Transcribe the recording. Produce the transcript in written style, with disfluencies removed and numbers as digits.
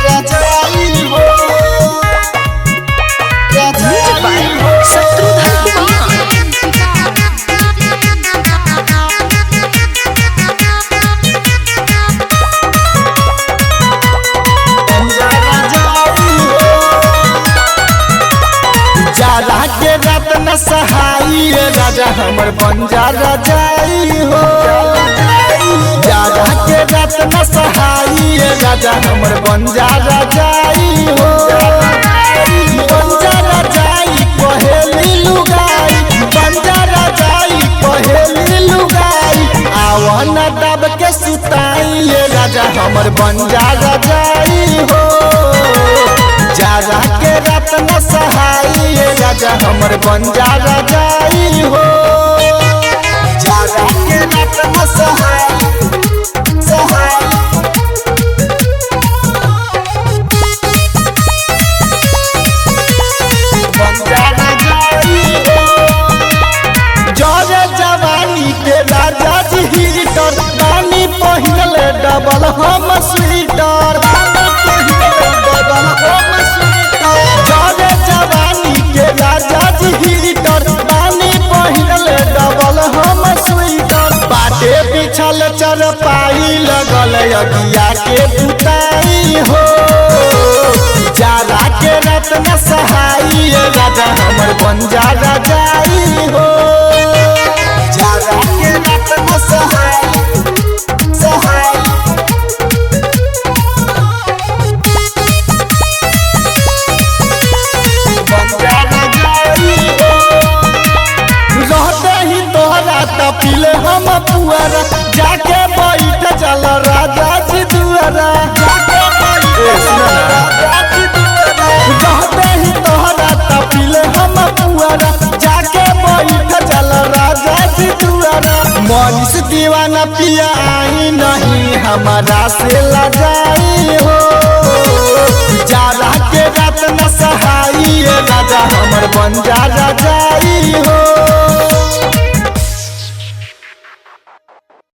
रजाई हो रजाई हो शत्रुघ्न कुमार। जाड़ा के रात न सहाई राजा हमर बंजा रजाई हो। जाड़ा के रात न सहाई राजा हमर बंजा रजाई हो। बंजा रजाई पहेली लुगाई, बंजा रजाई पहेली लुगाई। आवन दब के सुताई राजा हमर बंजा रजाई हो। जाड़ा के रात न सहाई राजा हमर बंजा रजाई हो। जाड़ा के रात न सहाई सहाई बंजा रजाई हो। जरे जवानी के राजा जी हीटर पानी पहिनल डबल हम स्वीटर। जरे जवानी के राजा जी हीटर पानी पहिनल डबल हम स्वीटर। बाटे बिछल चरपाई लगल अगिया के बुताई हो। जाड़ा के रात न सहाई राजा हमर बंजा रजाई हो। जाड़ा के रात न सहाई सहाई बंजा रजाई हो। रहते ही तोहरा तपिले हम पुअरा जाके बैठ चल राजा जी दुआरा। जाके बैठ चल राजा जी दुआरा। रहते ही तोहरा तपिले हम पुअरा जाके बैठ चल राजा जी दुआरा। मनीष दीवाना पिया आई नहीं हमारा से लजाई हो। जाड़ा के रात न सहाई राजा हमर बंजा रजाई हो।